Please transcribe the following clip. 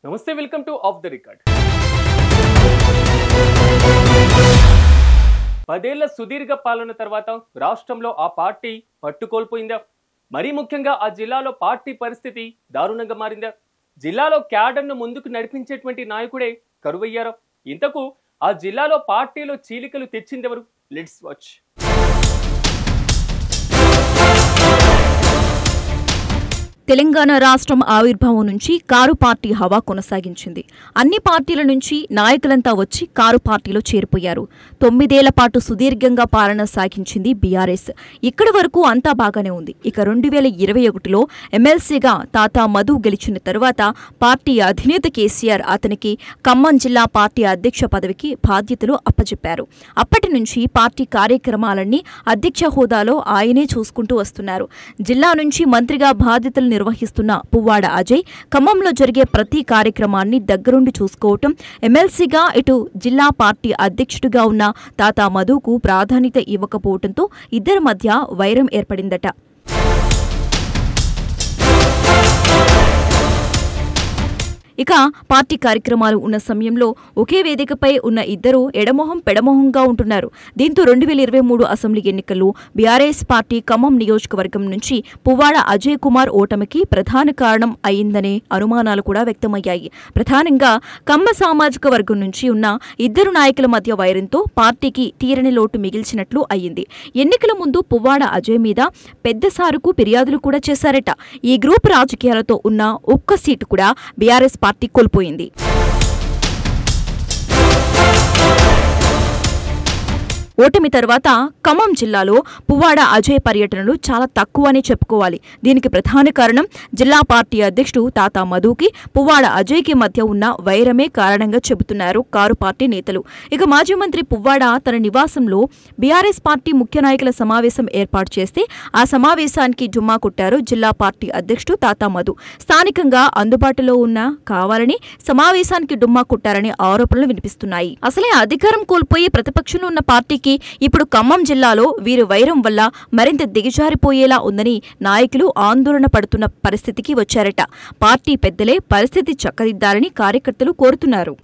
నమస్తే, welcome to of the record. 10 ఏళ్ల సుదీర్ఘ పాలన తర్వాత రాష్ట్రంలో ఆ పార్టీ పట్టుకోల్పోయిందా? మరీ ముఖ్యంగా ఆ జిల్లాలో పార్టీ పరిస్థితి దారుణంగా మారిందా? జిల్లాలో క్యాడర్ను ముందుకు నడిపించేటువంటి నాయకుడే కరువయ్యారా? ఇంతకు ఆ జిల్లాలో పార్టీలో చీలికలు తెచ్చిందెవరు? Let's watch. తెలంగాణ రాష్ట్రం ఆవిర్భావం నుంచి కారు పార్టీ హవా కొనసాగించింది. అన్ని పార్టీల నుంచి నాయకులంతా వచ్చి కారు పార్టీలో చేరిపోయారు. 9 ఏళ్ల పాటు సుదీర్ఘంగా పాలన సాగించింది బీఆర్ఎస్. ఇక్కడి వరకు అంతా బాగానే ఉంది. ఇక 2021లో ఎమ్మెల్సీగా తాతా మధు గెలిచిన తరువాత పార్టీ అధినేత కేసీఆర్ అతనికి ఖమ్మం జిల్లా పార్టీ అధ్యక్ష పదవికి బాధ్యతలు అప్పచెప్పారు. అప్పటి నుంచి పార్టీ కార్యక్రమాలన్నీ అధ్యక్ష హోదాలో ఆయనే చూసుకుంటూ వస్తున్నారు. జిల్లా నుంచి మంత్రిగా బాధ్యతలు నిర్వహిస్తున్న పువ్వాడ అజయ్ ఖమ్మంలో జరిగే ప్రతి కార్యక్రమాన్ని దగ్గరుండి చూసుకోవటం, ఎమ్మెల్సీగా ఇటు జిల్లా పార్టీ అధ్యక్షుడిగా ఉన్న తాతా మధుకు ప్రాధాన్యత ఇవ్వకపోవడంతో ఇద్దరి మధ్య వైరం ఏర్పడిందట. ఇక పార్టీ కార్యక్రమాలు ఉన్న సమయంలో ఒకే వేదికపై ఉన్న ఇద్దరు ఎడమొహం పెడమొహంగా ఉంటున్నారు. దీంతో 2023 అసెంబ్లీ ఎన్నికల్లో బీఆర్ఎస్ పార్టీ ఖమ్మం నియోజకవర్గం నుంచి పువ్వాడ అజయ్ కుమార్ ఓటమికి ప్రధాన కారణం అయిందనే అనుమానాలు కూడా వ్యక్తమయ్యాయి. ప్రధానంగా కమ్మ సామాజిక వర్గం నుంచి ఉన్న ఇద్దరు నాయకుల మధ్య వైరంతో పార్టీకి తీరని లోటు మిగిల్చినట్లు అయ్యింది. ఎన్నికల ముందు పువ్వాడ అజయ్ మీద పెద్ద సారుకు ఫిర్యాదులు కూడా చేశారట. ఈ గ్రూప్ రాజకీయాలతో ఉన్న ఒక్క సీటు కూడా బీఆర్ఎస్ పార్టీ కోల్పోయింది. ఓటమి తర్వాత ఖమ్మం జిల్లాలో పువ్వాడ అజయ్ పర్యటనలు చాలా తక్కువనే చెప్పుకోవాలి. దీనికి ప్రధాన కారణం జిల్లా పార్టీ అధ్యక్షుడు తాతా మధుకి పువ్వాడ అజయ్కి మధ్య ఉన్న వైరమే కారణంగా చెబుతున్నారు కారు పార్టీ నేతలు. ఇక మాజీ మంత్రి పువ్వాడ తన నివాసంలో బీఆర్ఎస్ పార్టీ ముఖ్య నాయకుల సమావేశం ఏర్పాటు చేస్తే ఆ సమావేశానికి జుమ్మా కొట్టారు జిల్లా పార్టీ అధ్యక్షుడు తాతా మధు. స్థానికంగా అందుబాటులో ఉన్న కావాలని సమావేశానికి డుమ్మా కొట్టారనే ఆరోపణలు వినిపిస్తున్నాయి. అసలే అధికారం కోల్పోయి ప్రతిపక్షంలో ఉన్న పార్టీకి ఇప్పుడు ఖమ్మం జిల్లాలో వీరి వైరం వల్ల మరింత దిగజారిపోయేలా ఉందని నాయకులు ఆందోళన పడుతున్న పరిస్థితికి వచ్చారట. పార్టీ పెద్దలే పరిస్థితి చక్కదిద్దాలని కార్యకర్తలు కోరుతున్నారు.